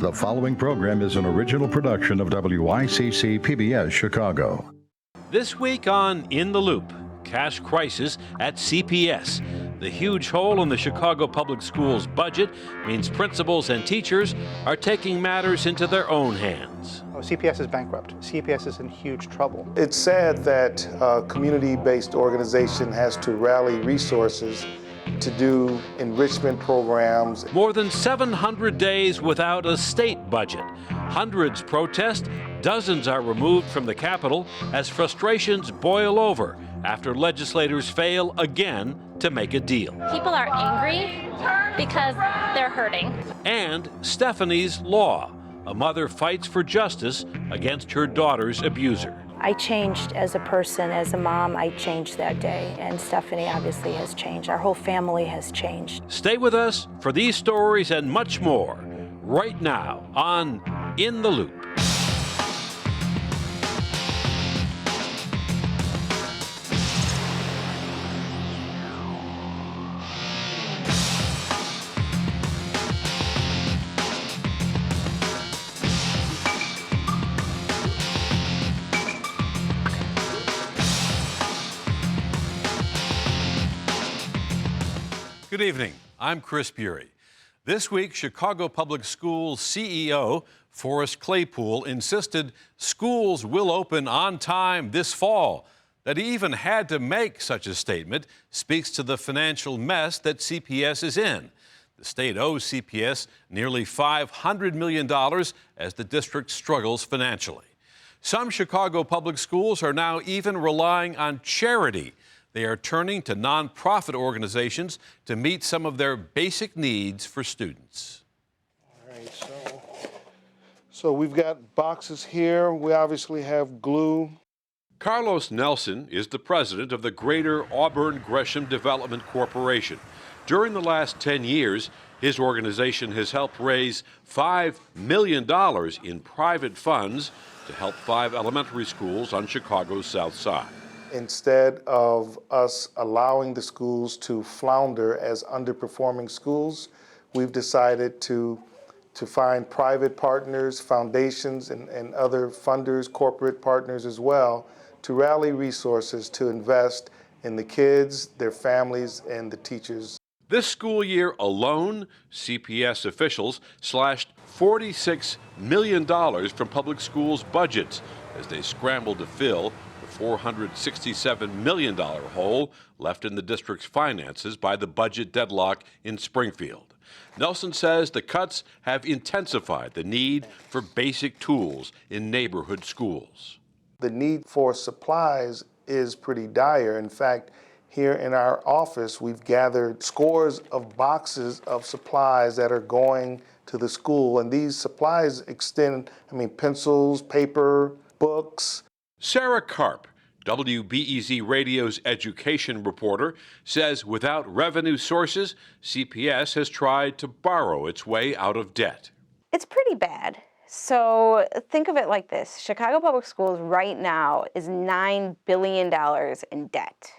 The following program is an original production of WICC PBS Chicago. This week on In the Loop, cash crisis at CPS. The huge hole in the Chicago Public Schools budget means principals and teachers are taking matters into their own hands. CPS is bankrupt. CPS is in huge trouble. It's sad that a community-based organization has to rally resources to do enrichment programs. More than 700 days without a state budget. Hundreds protest, dozens are removed from the Capitol as frustrations boil over after legislators fail again to make a deal. People are angry because they're hurting. And Stephanie's Law. A mother fights for justice against her daughter's abuser. I changed as a person, as a mom. I changed that day, and Stephanie obviously has changed. Our whole family has changed. Stay with us for these stories and much more right now on In the Loop. Good evening. I'm Chris Bury. This week, Chicago Public Schools CEO Forrest Claypool insisted schools will open on time this fall. That he even had to make such a statement speaks to the financial mess that CPS is in. The state owes CPS nearly $500 million as the district struggles financially. Some Chicago public schools are now even relying on charity. They are turning to nonprofit organizations to meet some of their basic needs for students. All right, so we've got boxes here. We obviously have glue. Carlos Nelson is the president of the Greater Auburn Gresham Development Corporation. During the last 10 years, his organization has helped raise $5 million in private funds to help 5 elementary schools on Chicago's South Side. Instead of us allowing the schools to flounder as underperforming schools, we've decided to find private partners, foundations, and other funders, corporate partners as well, to rally resources to invest in the kids, their families, and the teachers. This school year alone, CPS officials slashed $46 million from public schools' budgets as they scrambled to fill the $467 million hole left in the district's finances by the budget deadlock in Springfield. Nelson says the cuts have intensified the need for basic tools in neighborhood schools. The need for supplies is pretty dire. In fact, here in our office, we've gathered scores of boxes of supplies that are going to the school, and these supplies extend, pencils, paper, books. Sarah Karp, WBEZ Radio's education reporter, says without revenue sources, CPS has tried to borrow its way out of debt. It's pretty bad. So think of it like this. Chicago Public Schools right now is $9 billion in debt.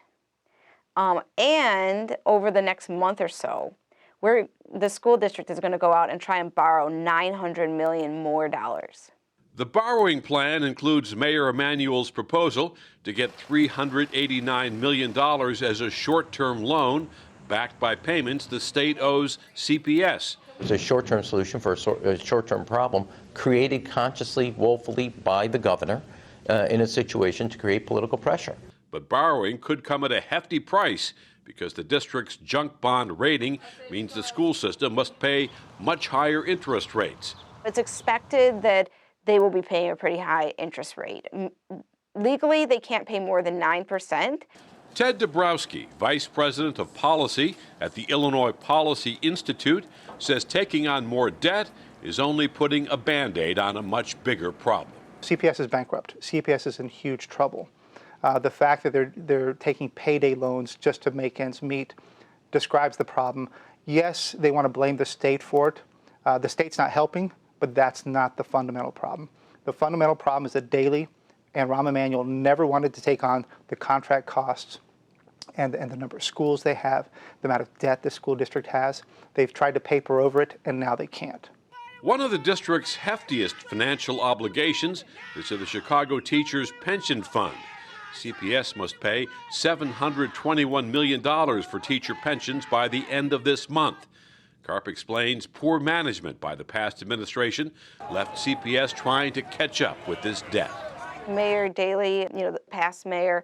And over the next month or so, the school district is going to go out and try and borrow $900 million more dollars. The borrowing plan includes Mayor Emanuel's proposal to get $389 million as a short-term loan backed by payments the state owes CPS. It's a short-term solution for a short-term problem created consciously, woefully by the governor in a situation to create political pressure. But borrowing could come at a hefty price because the district's junk bond rating means the school system must pay much higher interest rates. It's expected that they will be paying a pretty high interest rate. Legally, they can't pay more than 9%. Ted Dabrowski, Vice President of Policy at the Illinois Policy Institute, says taking on more debt is only putting a Band-Aid on a much bigger problem. CPS is bankrupt. CPS is in huge trouble. The fact that they're taking payday loans just to make ends meet describes the problem. Yes, they want to blame the state for it. The state's not helping, but that's not the fundamental problem. The fundamental problem is that Daley and Rahm Emanuel never wanted to take on the contract costs and the number of schools they have, the amount of debt the school district has. They've tried to paper over it, and now they can't. One of the district's heftiest financial obligations is to the Chicago Teachers Pension Fund. CPS must pay $721 million for teacher pensions by the end of this month. Karp explains poor management by the past administration left CPS trying to catch up with this debt. Mayor Daley, the past mayor,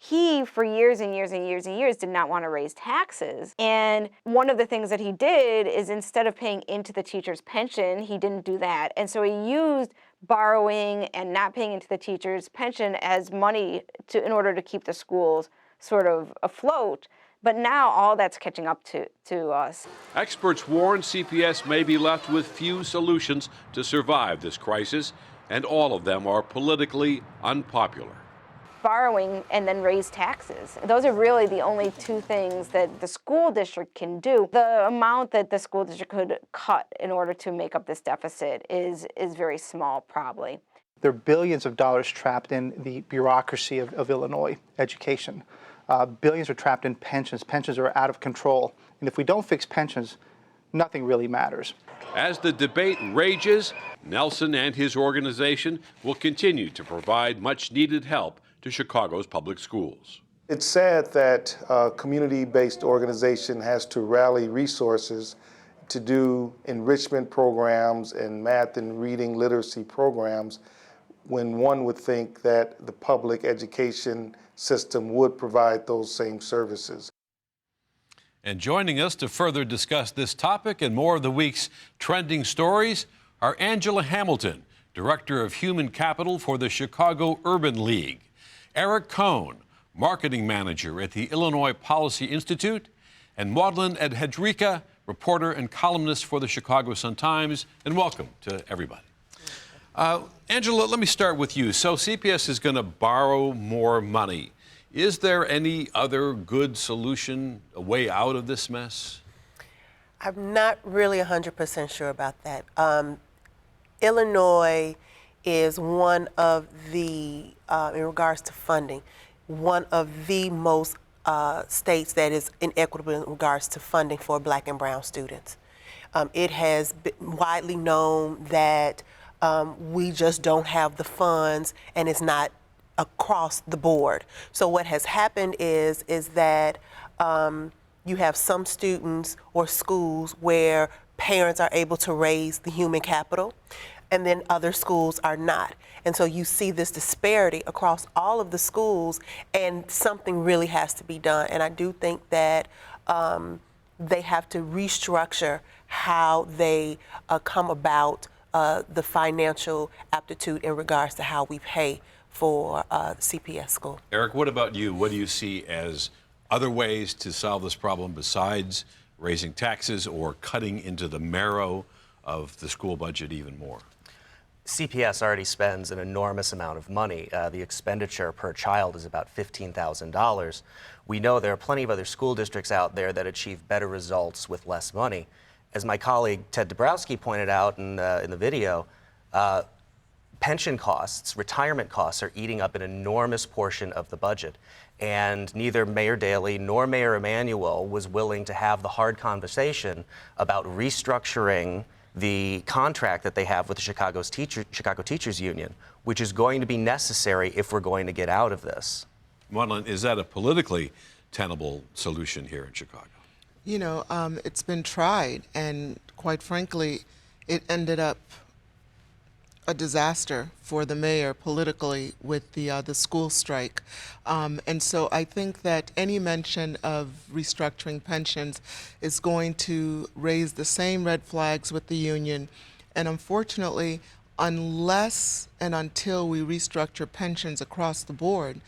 he, for years and years and years and years, did not want to raise taxes. And one of the things that he did is instead of paying into the teacher's pension, he didn't do that. And so he used borrowing and not paying into the teacher's pension as money in order to keep the schools sort of afloat. But now all that's catching up to us. Experts warn CPS may be left with few solutions to survive this crisis, and all of them are politically unpopular. Borrowing and then raise taxes. Those are really the only two things that the school district can do. The amount that the school district could cut in order to make up this deficit is very small, probably. There are billions of dollars trapped in the bureaucracy of Illinois education. Billions are trapped in pensions. Pensions are out of control. And if we don't fix pensions, nothing really matters. As the debate rages, Nelson and his organization will continue to provide much-needed help to Chicago's public schools. It's sad that a community-based organization has to rally resources to do enrichment programs and math and reading literacy programs when one would think that the public education system would provide those same services. And joining us to further discuss this topic and more of the week's trending stories are Angela Hamilton, Director of Human Capital for the Chicago Urban League, Eric Cohn, Marketing Manager at the Illinois Policy Institute, and Maudlin Edhedrika, reporter and columnist for the Chicago Sun-Times. And welcome to everybody. Angela, let me start with you. So CPS is going to borrow more money. Is there any other good solution, a way out of this mess? I'm not really 100% sure about that. Illinois is one of the, in regards to funding, one of the most states that is inequitable in regards to funding for Black and brown students. It has been widely known that we just don't have the funds, and it's not across the board. So what has happened is that you have some students or schools where parents are able to raise the human capital, and then other schools are not. And so you see this disparity across all of the schools, and something really has to be done. And I do think that they have to restructure how they come about the financial aptitude in regards to how we pay for the CPS school. Eric, what about you? What do you see as other ways to solve this problem besides raising taxes or cutting into the marrow of the school budget even more? CPS already spends an enormous amount of money. The expenditure per child is about $15,000. We know there are plenty of other school districts out there that achieve better results with less money. As my colleague Ted Dabrowski pointed out in the video, pension costs, retirement costs are eating up an enormous portion of the budget. And neither Mayor Daley nor Mayor Emanuel was willing to have the hard conversation about restructuring the contract that they have with the Chicago Teachers Union, which is going to be necessary if we're going to get out of this. Maudlin, is that a politically tenable solution here in Chicago? You know, it's been tried, and quite frankly, it ended up a disaster for the mayor politically with the school strike. And so I think that any mention of restructuring pensions is going to raise the same red flags with the union. And unfortunately, unless and until we restructure pensions across the board,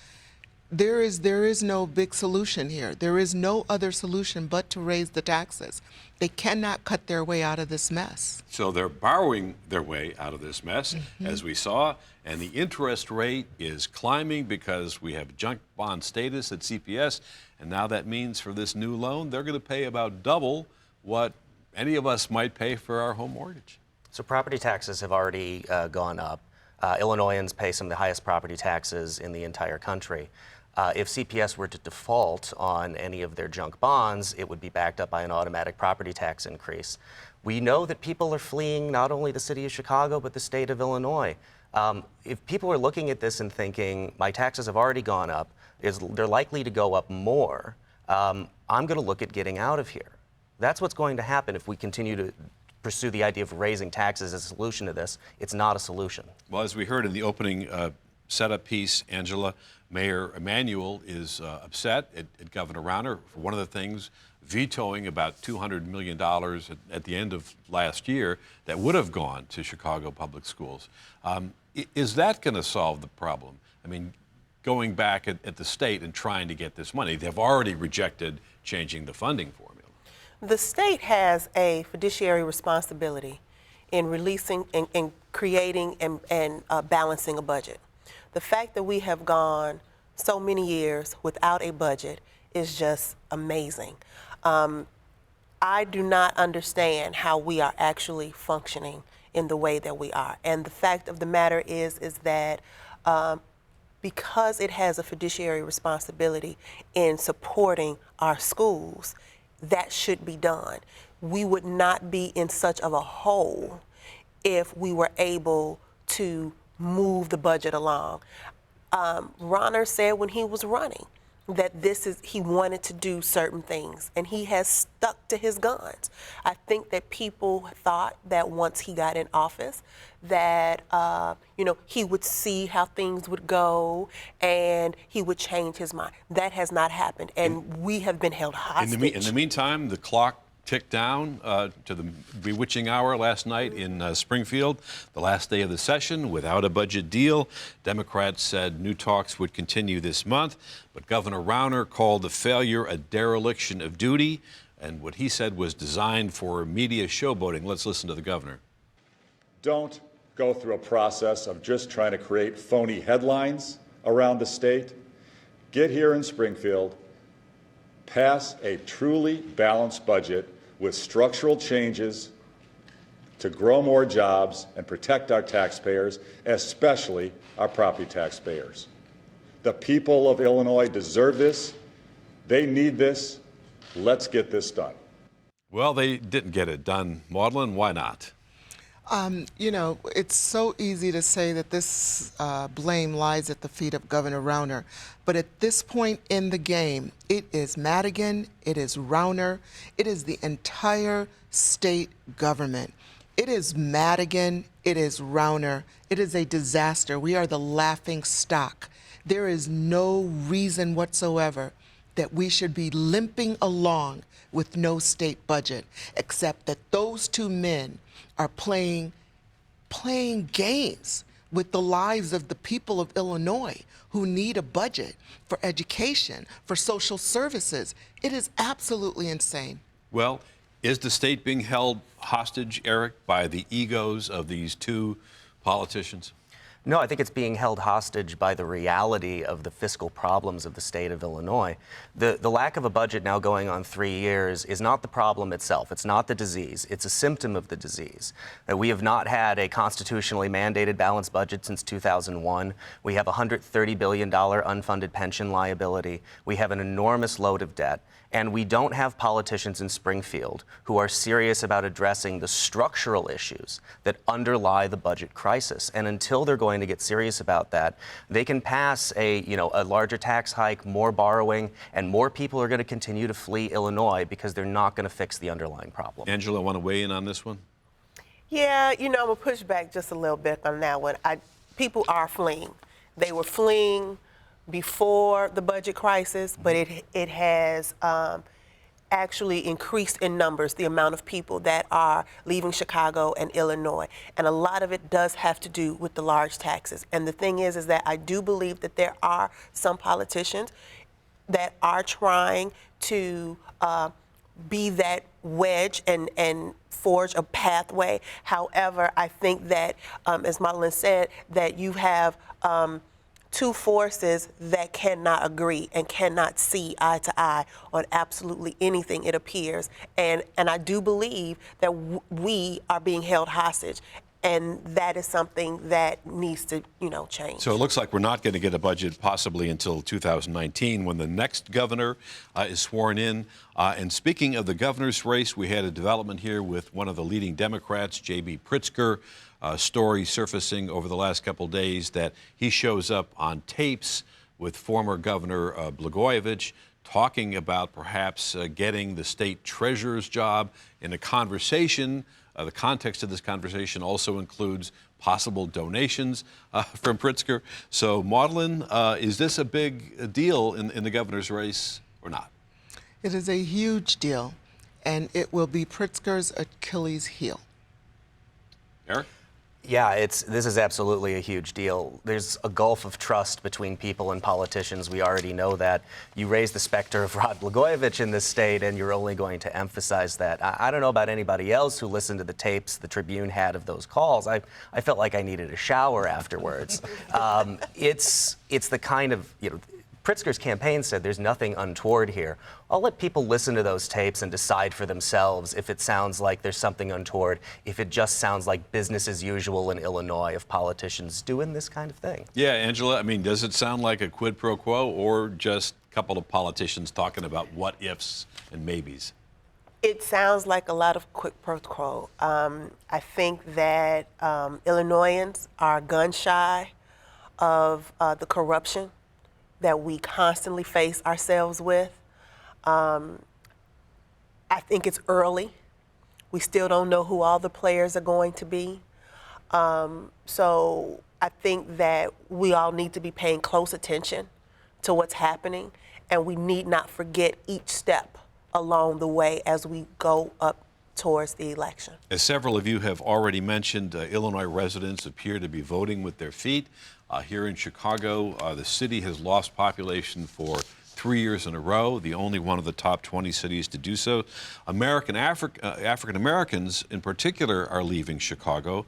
there is no big solution here. There is no other solution but to raise the taxes. They cannot cut their way out of this mess. So they're borrowing their way out of this mess, as we saw, and the interest rate is climbing because we have junk bond status at CPS, and now that means for this new loan, they're going to pay about double what any of us might pay for our home mortgage. So property taxes have already gone up. Illinoisans pay some of the highest property taxes in the entire country. If CPS were to default on any of their junk bonds, it would be backed up by an automatic property tax increase. We know that people are fleeing not only the city of Chicago, but the state of Illinois. If people are looking at this and thinking, my taxes have already gone up, they're likely to go up more, I'm going to look at getting out of here. That's what's going to happen if we continue to pursue the idea of raising taxes as a solution to this. It's not a solution. Well, as we heard in the opening setup piece, Angela, Mayor Emanuel is upset at Governor Rauner for one of the things, vetoing about $200 million at the end of last year that would have gone to Chicago public schools. Is that going to solve the problem? I mean, going back at the state and trying to get this money, they've already rejected changing the funding formula. The state has a fiduciary responsibility in releasing and creating and balancing a budget. The fact that we have gone so many years without a budget is just amazing. I do not understand how we are actually functioning in the way that we are. And the fact of the matter is that because it has a fiduciary responsibility in supporting our schools, that should be done. We would not be in such of a hole if we were able to move the budget along. Rauner said when he was running that he wanted to do certain things, and he has stuck to his guns. I think that people thought that once he got in office that he would see how things would go and he would change his mind. That has not happened, and we have been held hostage. In the meantime, the clock ticked down to the bewitching hour last night in Springfield, the last day of the session without a budget deal. Democrats said new talks would continue this month, but Governor Rauner called the failure a dereliction of duty, and what he said was designed for media showboating. Let's listen to the governor. Don't go through a process of just trying to create phony headlines around the state. Get here in Springfield, pass a truly balanced budget with structural changes to grow more jobs and protect our taxpayers, especially our property taxpayers. The people of Illinois deserve this. They need this. Let's get this done. Well, they didn't get it done. Maudlin, why not? It's so easy to say that this blame lies at the feet of Governor Rauner. But at this point in the game, it is Madigan, it is Rauner, it is the entire state government. It is Madigan, it is Rauner. It is a disaster. We are the laughing stock. There is no reason whatsoever that we should be limping along with no state budget, except that those two men are playing games with the lives of the people of Illinois who need a budget for education, for social services. It is absolutely insane. Well, is the state being held hostage, Eric, by the egos of these two politicians? No, I think it's being held hostage by the reality of the fiscal problems of the state of Illinois. The lack of a budget now going on 3 years is not the problem itself. It's not the disease. It's a symptom of the disease. That we have not had a constitutionally mandated balanced budget since 2001. We have a $130 billion unfunded pension liability. We have an enormous load of debt. And we don't have politicians in Springfield who are serious about addressing the structural issues that underlie the budget crisis. And until they're going to get serious about that, they can pass a larger tax hike, more borrowing, and more people are going to continue to flee Illinois because they're not going to fix the underlying problem. Angela, want to weigh in on this one? Yeah, I'm going to push back just a little bit on that one. People are fleeing. They were fleeing before the budget crisis, but it has actually increased in numbers, the amount of people that are leaving Chicago and Illinois. And a lot of it does have to do with the large taxes. And the thing is that I do believe that there are some politicians that are trying to be that wedge and forge a pathway. However, I think that, as Madeline said, that you have two forces that cannot agree and cannot see eye to eye on absolutely anything, it appears. And I do believe that we are being held hostage. And that is something that needs to, change. So it looks like we're not going to get a budget possibly until 2019 when the next governor is sworn in. And speaking of the governor's race, we had a development here with one of the leading Democrats, J.B. Pritzker. Story surfacing over the last couple days that he shows up on tapes with former Governor Blagojevich talking about perhaps getting the state treasurer's job in a conversation. The context of this conversation also includes possible donations from Pritzker. So, Maudlin, is this a big deal in the governor's race or not? It is a huge deal, and it will be Pritzker's Achilles heel. Eric? Yeah, this is absolutely a huge deal. There's a gulf of trust between people and politicians. We already know that. You raise the specter of Rod Blagojevich in this state, and you're only going to emphasize that. I don't know about anybody else who listened to the tapes the Tribune had of those calls. I felt like I needed a shower afterwards. It's the kind of, Pritzker's campaign said there's nothing untoward here. I'll let people listen to those tapes and decide for themselves if it sounds like there's something untoward, if it just sounds like business as usual in Illinois of politicians doing this kind of thing. Yeah, Angela, does it sound like a quid pro quo or just a couple of politicians talking about what ifs and maybes? It sounds like a lot of quid pro quo. I think that Illinoisans are gun shy of the corruption that we constantly face ourselves with. I think it's early. We still don't know who all the players are going to be. So I think that we all need to be paying close attention to what's happening, and we need not forget each step along the way as we go up towards the election. As several of you have already mentioned, Illinois residents appear to be voting with their feet. Here in Chicago, the city has lost population for 3 years in a row, the only one of the top 20 cities to do so. African Americans in particular are leaving Chicago.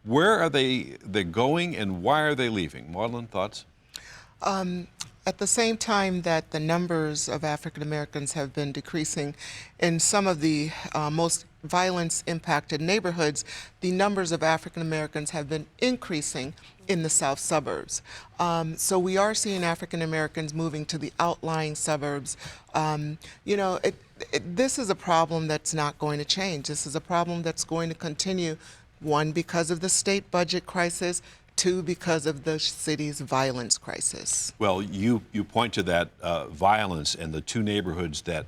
Where are they going and why are they leaving? Maudlin, thoughts? At the same time that the numbers of African Americans have been decreasing in some of the most violence-impacted neighborhoods, the numbers of African Americans have been increasing in the south suburbs. So we are seeing African Americans moving to the outlying suburbs. This is a problem that's not going to change. This is a problem that's going to continue, one, because of the state budget crisis, two, because of the city's violence crisis. Well, you point to that violence, and the two neighborhoods that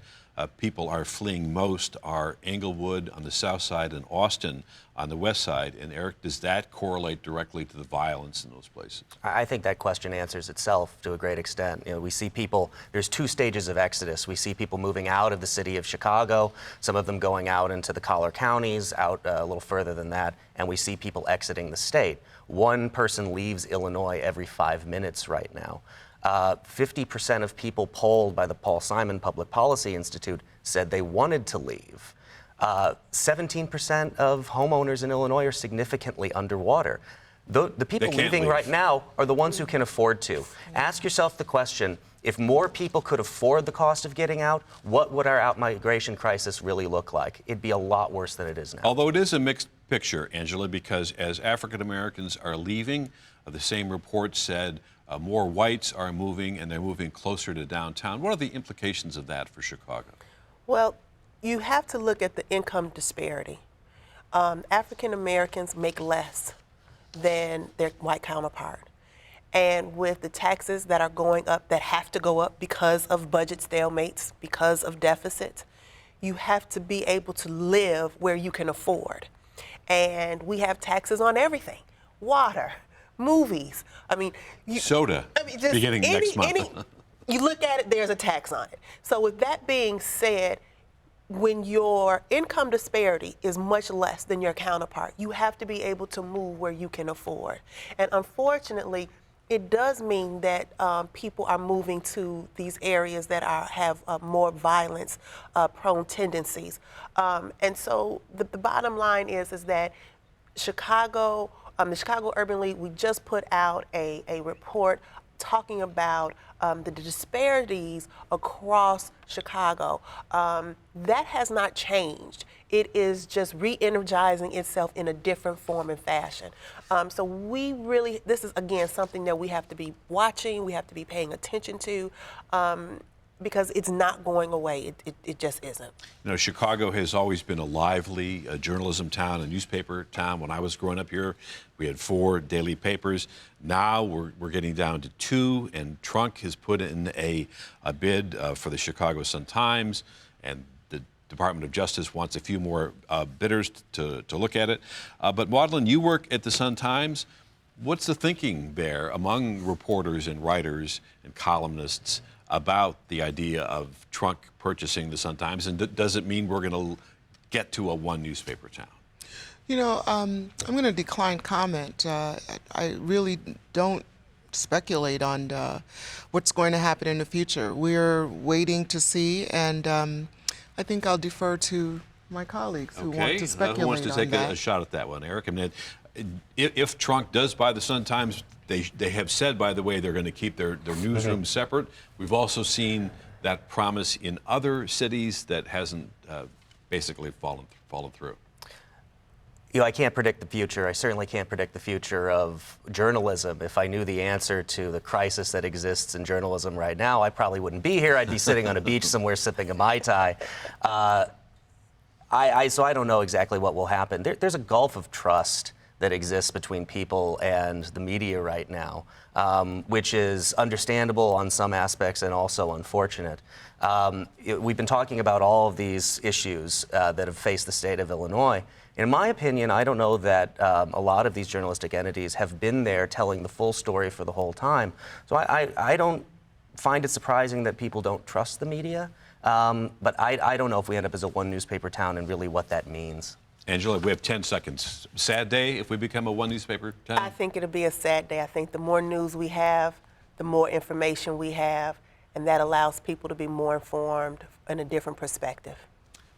people are fleeing most are Englewood on the south side and Austin on the west side. And Eric, does that correlate directly to the violence in those places? I think that question answers itself to a great extent. We see people, there's two stages of exodus. We see people moving out of the city of Chicago, some of them going out into the collar counties, out a little further than that, and we see people exiting the state. One person leaves Illinois every 5 minutes right now. 50% of people polled by the Paul Simon Public Policy Institute said they wanted to leave. 17% of homeowners in Illinois are significantly underwater. The people leaving right now are the ones who can afford to. Ask yourself the question, if more people could afford the cost of getting out, what would our out-migration crisis really look like? It'd be a lot worse than it is now. Although it is a mixed picture, Angela, because as African Americans are leaving, the same report said more whites are moving and they're moving closer to downtown. What are the implications of that for Chicago? Well, you have to look at the income disparity. African Americans make less than their white counterpart. And with the taxes that are going up, that have to go up because of budget stalemates, because of deficits, you have to be able to live where you can afford. And we have taxes on everything: water, movies. Soda, beginning next month. You look at it, there's a tax on it. So with that being said, when your income disparity is much less than your counterpart, you have to be able to move where you can afford. And unfortunately, it does mean that people are moving to these areas that have more violence-prone tendencies. And so the bottom line is that Chicago, the Chicago Urban League, we just put out a report talking about the disparities across Chicago. That has not changed. It is just re-energizing itself in a different form and fashion. So we really, this is again something that we have to be watching, we have to be paying attention to, because it's not going away. It just isn't. You know, Chicago has always been a lively journalism town, a newspaper town. When I was growing up here, we had 4 daily papers. Now we're getting down to 2, and Trunk has put in a bid for the Chicago Sun-Times, and the Department of Justice wants a few more bidders to look at it. But Maudlin, you work at the Sun-Times. What's the thinking there among reporters and writers and columnists about the idea of Trunk purchasing the Sun-Times, and does it mean we're going to get to a one newspaper town? You know, I'm going to decline comment. I really don't speculate on what's going to happen in the future. We're waiting to see, and I think I'll defer to my colleagues who want to speculate on that. Who wants to take a shot at that one, Eric? I mean, if Trunk does buy the Sun-Times, they have said, by the way, they're going to keep their newsroom separate. We've also seen that promise in other cities that hasn't basically fallen through. You know, I can't predict the future. I certainly can't predict the future of journalism. If I knew the answer to the crisis that exists in journalism right now, I probably wouldn't be here. I'd be sitting on a beach somewhere sipping a Mai Tai. So I don't know exactly what will happen. There's a gulf of trust that exists between people and the media right now, which is understandable on some aspects and also unfortunate. We've been talking about all of these issues that have faced the state of Illinois. In my opinion, I don't know that a lot of these journalistic entities have been there telling the full story for the whole time. So I don't find it surprising that people don't trust the media, but I don't know if we end up as a one newspaper town and really what that means. Angela, we have 10 seconds. Sad day if we become a one newspaper town? I think it'll be a sad day. I think the more news we have, the more information we have, and that allows people to be more informed in a different perspective.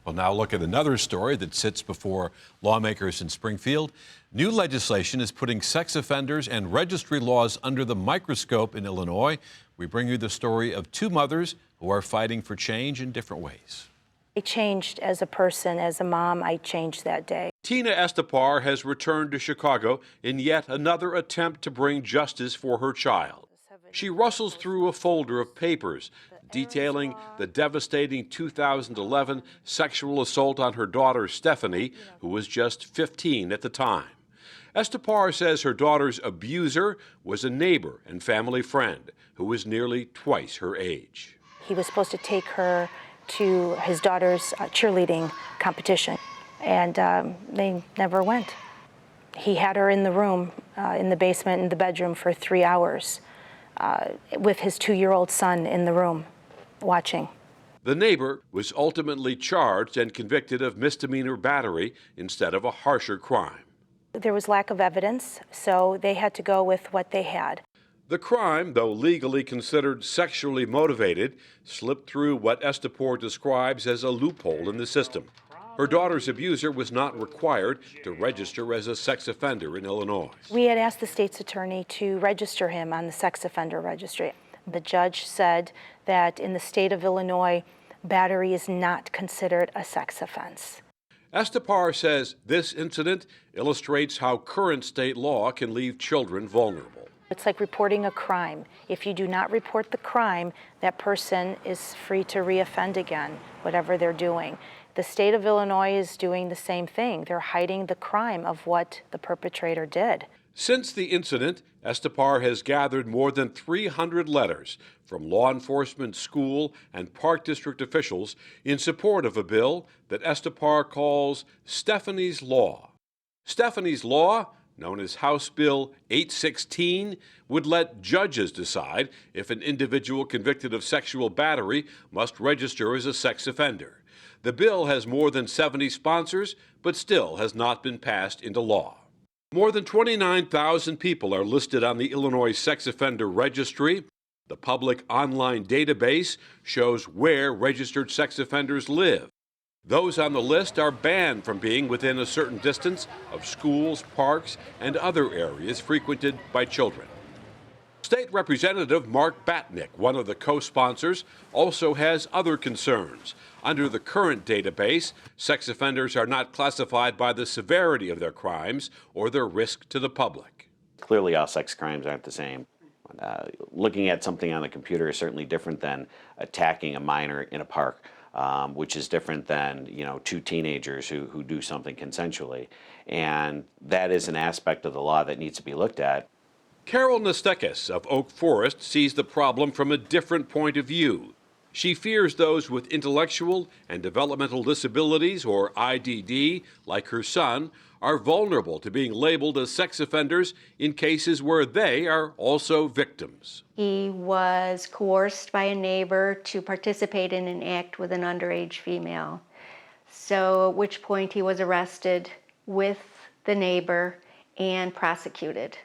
Well, now look at another story that sits before lawmakers in Springfield. New legislation is putting sex offenders and registry laws under the microscope in Illinois. We bring you the story of 2 mothers who are fighting for change in different ways. I changed as a person, as a mom. I changed that day. Tina Estepar has returned to Chicago in yet another attempt to bring justice for her child. She rustles through a folder of papers detailing the devastating 2011 sexual assault on her daughter Stephanie, who was just 15 at the time. Estepar says her daughter's abuser was a neighbor and family friend who was nearly twice her age. He was supposed to take her to his daughter's cheerleading competition, and they never went. He had her in the room, in the basement, in the bedroom for 3 hours, with his 2-year-old son in the room, watching. The neighbor was ultimately charged and convicted of misdemeanor battery instead of a harsher crime. There was lack of evidence, so they had to go with what they had. The crime, though legally considered sexually motivated, slipped through what Estepar describes as a loophole in the system. Her daughter's abuser was not required to register as a sex offender in Illinois. We had asked the state's attorney to register him on the sex offender registry. The judge said that in the state of Illinois, battery is not considered a sex offense. Estepar says this incident illustrates how current state law can leave children vulnerable. It's like reporting a crime. If you do not report the crime, that person is free to reoffend again, whatever they're doing. The state of Illinois is doing the same thing. They're hiding the crime of what the perpetrator did. Since the incident, Estepar has gathered more than 300 letters from law enforcement, school, and park district officials in support of a bill that Estepar calls Stephanie's Law. Stephanie's Law, known as House Bill 816, would let judges decide if an individual convicted of sexual battery must register as a sex offender. The bill has more than 70 sponsors, but still has not been passed into law. More than 29,000 people are listed on the Illinois Sex Offender Registry. The public online database shows where registered sex offenders live. Those on the list are banned from being within a certain distance of schools, parks, and other areas frequented by children. State Representative Mark Batnick, one of the co-sponsors, also has other concerns. Under the current database, sex offenders are not classified by the severity of their crimes or their risk to the public. Clearly, all sex crimes aren't the same. Looking at something on the computer is certainly different than attacking a minor in a park, which is different than, two teenagers who do something consensually. And that is an aspect of the law that needs to be looked at. Carol Nastekis of Oak Forest sees the problem from a different point of view. She fears those with intellectual and developmental disabilities, or IDD, like her son, are vulnerable to being labeled as sex offenders in cases where they are also victims. He was coerced by a neighbor to participate in an act with an underage female. So at which point he was arrested with the neighbor and prosecuted.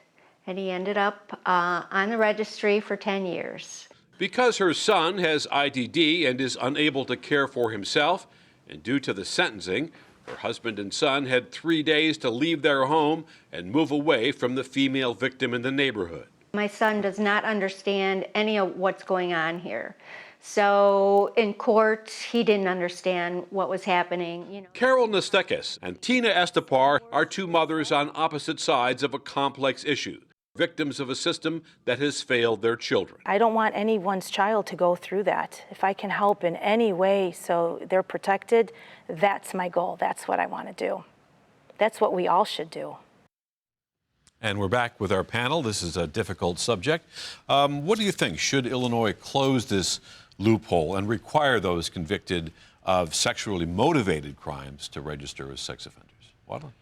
And he ended up on the registry for 10 years. Because her son has IDD and is unable to care for himself, and due to the sentencing, her husband and son had 3 days to leave their home and move away from the female victim in the neighborhood. My son does not understand any of what's going on here. So in court, he didn't understand what was happening. Carol Nastekis and Tina Estepar are two mothers on opposite sides of a complex issue, victims of a system that has failed their children. I don't want anyone's child to go through that. If I can help in any way so they're protected, that's my goal. That's what I want to do. That's what we all should do. And we're back with our panel. This is a difficult subject. What do you think? Should Illinois close this loophole and require those convicted of sexually motivated crimes to register as sex offenders? Wadley?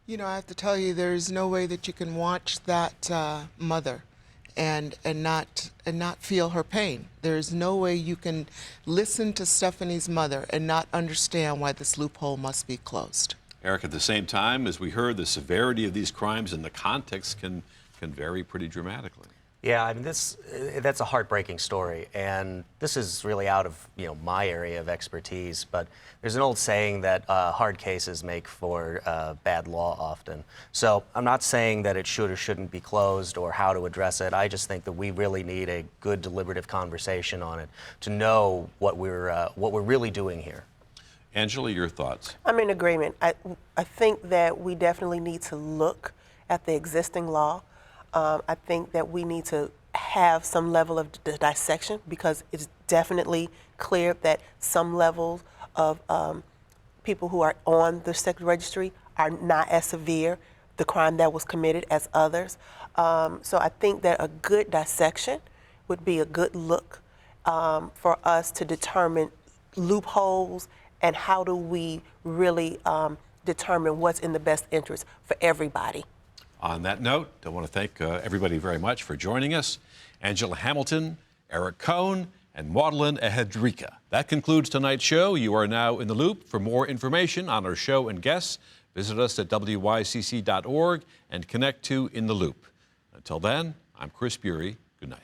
I have to tell you, there's no way that you can watch that mother and not feel her pain. There's no way you can listen to Stephanie's mother and not understand why this loophole must be closed. Eric, at the same time, as we heard, the severity of these crimes and the context can vary pretty dramatically. Yeah, I mean, that's a heartbreaking story, and this is really out of my area of expertise. But there's an old saying that hard cases make for bad law often. So I'm not saying that it should or shouldn't be closed or how to address it. I just think that we really need a good deliberative conversation on it to know what we're really doing here. Angela, your thoughts? I'm in agreement. I think that we definitely need to look at the existing law. I think that we need to have some level of dissection, because it's definitely clear that some levels of people who are on the sex registry are not as severe, the crime that was committed, as others. So I think that a good dissection would be a good look for us to determine loopholes and how do we really determine what's in the best interest for everybody. On that note, I want to thank everybody very much for joining us. Angela Hamilton, Eric Cohn, and Maudlin Ehedrika. That concludes tonight's show. You are now in the loop. For more information on our show and guests, visit us at wycc.org and connect to In the Loop. Until then, I'm Chris Bury. Good night.